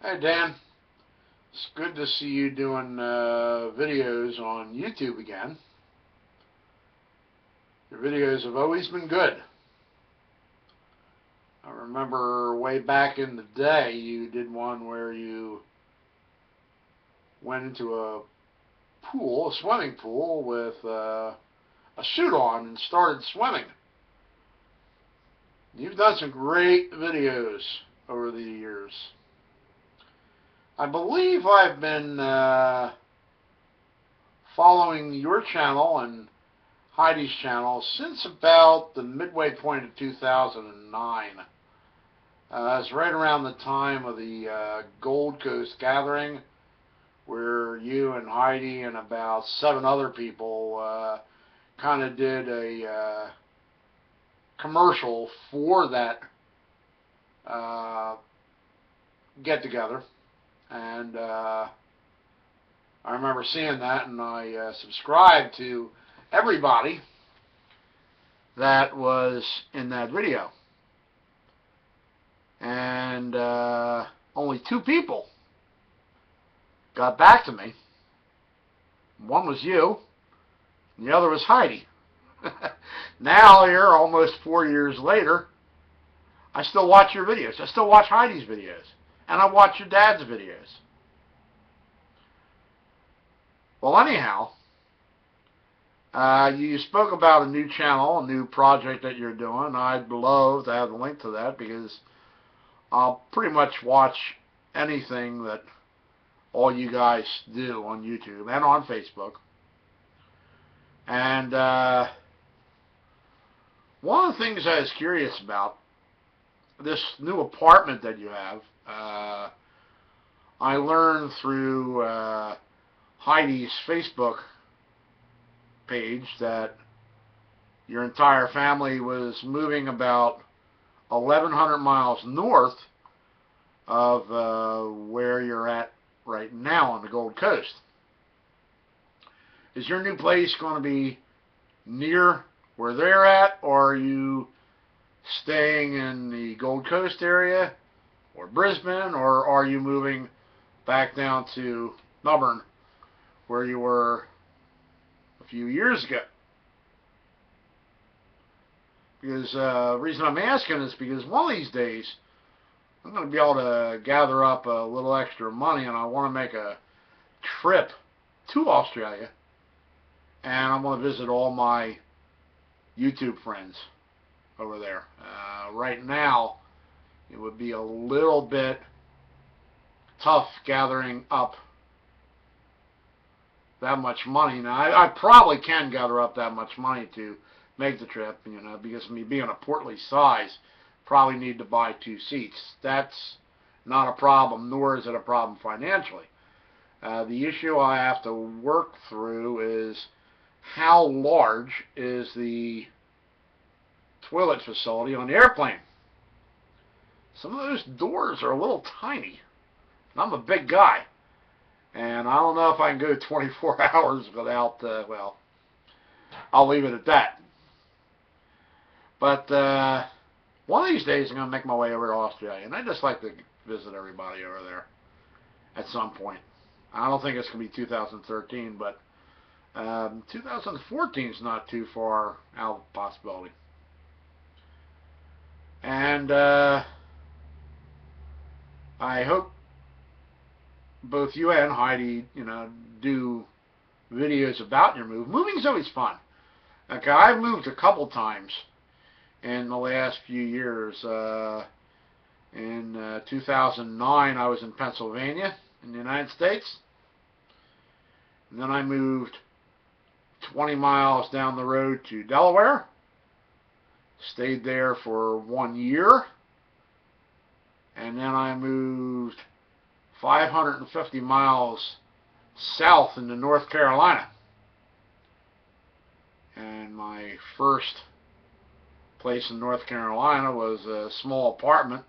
Hey Dan, it's good to see you doing videos on YouTube again. Your videos have always been good. I remember way back in the day you did one where you went into a pool, a swimming pool, with a suit on and started swimming. You've done some great videos over the years. I believe I've been following your channel and Heidi's channel since about the midway point of 2009. It's right around the time of the Gold Coast gathering, where you and Heidi and about 7 other people kind of did a commercial for that get-together. And I remember seeing that, and I subscribed to everybody that was in that video. And only 2 people got back to me. One was you, and the other was Heidi. Now, here, almost 4 years later, I still watch your videos. I still watch Heidi's videos. And I watch your dad's videos. Well, anyhow, you spoke about a new channel, a new project that you're doing. I'd love to have a link to that, because I'll pretty much watch anything that all you guys do on YouTube and on Facebook. And one of the things I was curious about, this new apartment that you have, I learned through Heidi's Facebook page that your entire family was moving about 1,100 miles north of where you're at right now on the Gold Coast. Is your new place going to be near where they're at, or are you staying in the Gold Coast area or Brisbane, or are you moving back down to Melbourne where you were a few years ago? Because the reason I'm asking is because one of these days I'm going to be able to gather up a little extra money, and I want to make a trip to Australia, and I want to visit all my YouTube friends over there. Right now, it would be a little bit tough gathering up that much money. Now, I probably can gather up that much money to make the trip, because me being a portly size, probably need to buy 2 seats. That's not a problem, nor is it a problem financially. The issue I have to work through is how large is the toilet facility on the airplane. Some of those doors are a little tiny. And I'm a big guy, and I don't know if I can go 24 hours without, well, I'll leave it at that. But one of these days I'm going to make my way over to Australia, and I'd just like to visit everybody over there at some point. I don't think it's going to be 2013, but 2014 is not too far out of possibility. And I hope both you and Heidi, do videos about your move. Moving's always fun. Okay, I've moved a couple times in the last few years. In 2009, I was in Pennsylvania in the United States. And then I moved 20 miles down the road to Delaware. Stayed there for 1 year. And then I moved 550 miles south into North Carolina. And my first place in North Carolina was a small apartment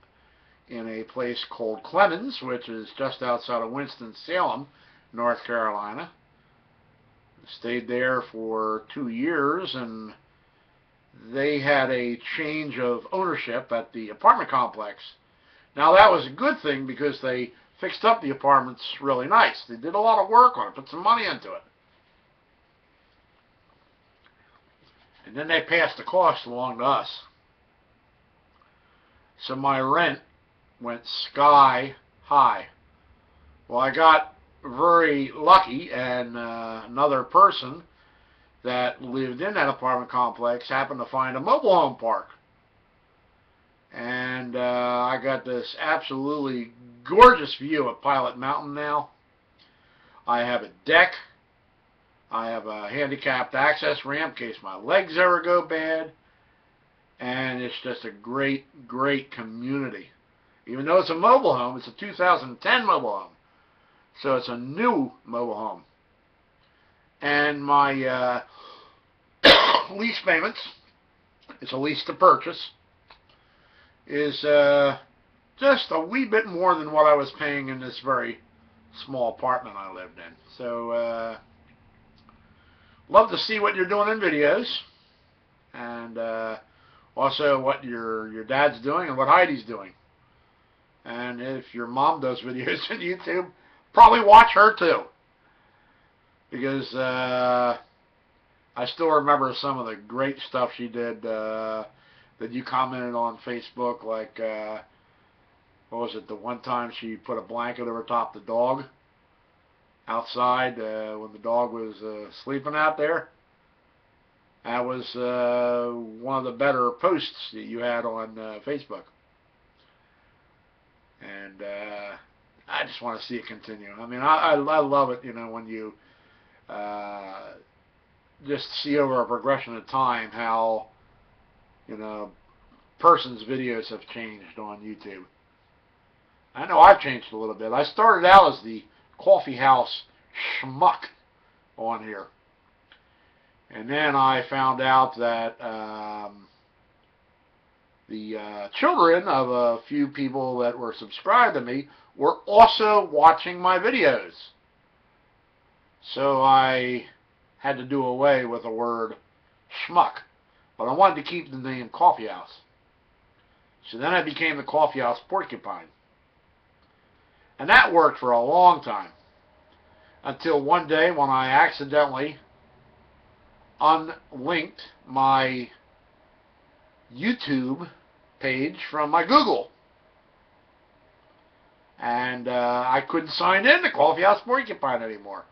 in a place called Clemens, which is just outside of Winston-Salem, North Carolina. Stayed there for 2 years, and they had a change of ownership at the apartment complex. Now, that was a good thing, because they fixed up the apartments really nice. They did a lot of work on it, put some money into it. And then they passed the cost along to us. So my rent went sky high. Well, I got very lucky, and another person that lived in that apartment complex happened to find a mobile home park. And I got this absolutely gorgeous view of Pilot Mountain now. I have a deck. I have a handicapped access ramp in case my legs ever go bad. And it's just a great, great community. Even though it's a mobile home, it's a 2010 mobile home. So it's a new mobile home. And my lease payments, it's a lease to purchase, is just a wee bit more than what I was paying in this very small apartment I lived in. So love to see what you're doing in videos, and also what your dad's doing and what Heidi's doing. And if your mom does videos on YouTube, probably watch her too, because I still remember some of the great stuff she did that you commented on Facebook, like what was it, the one time she put a blanket over top the dog outside when the dog was sleeping out there. That was one of the better posts that you had on Facebook. And I just want to see it continue. I mean, I love it, you know, when you just see over a progression of time how, you know, person's videos have changed on YouTube. I know I've changed a little bit. I started out as the coffee house schmuck on here. And then I found out that the children of a few people that were subscribed to me were also watching my videos. So I had to do away with the word schmuck. But I wanted to keep the name Coffee House. So then I became the Coffee House Porcupine. And that worked for a long time. Until one day when I accidentally unlinked my YouTube page from my Google. And I couldn't sign in to Coffee House Porcupine anymore.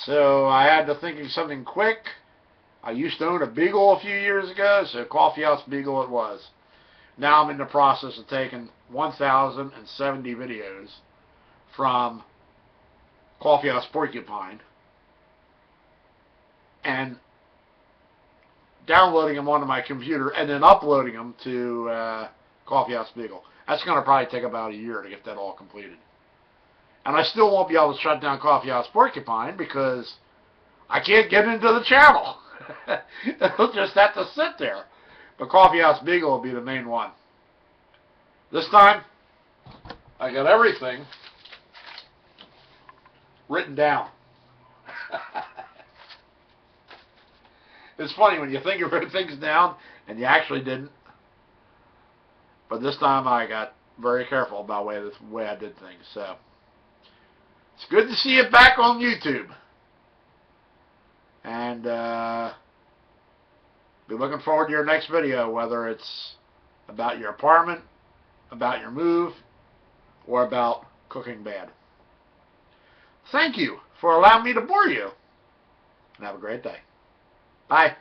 So I had to think of something quick. I used to own a Beagle a few years ago, so Coffee House Beagle it was. Now I'm in the process of taking 1,070 videos from Coffee House Porcupine and downloading them onto my computer and then uploading them to Coffee House Beagle. That's going to probably take about a year to get that all completed. And I still won't be able to shut down Coffee House Porcupine because I can't get into the channel. It'll just have to sit there. But Coffee House Beagle will be the main one. This time, I got everything written down. It's funny when you think you wrote things down and you actually didn't. But this time I got very careful about the way I did things. So it's good to see you back on YouTube. And be looking forward to your next video, whether it's about your apartment, about your move, or about cooking bad. Thank you for allowing me to bore you. And have a great day. Bye.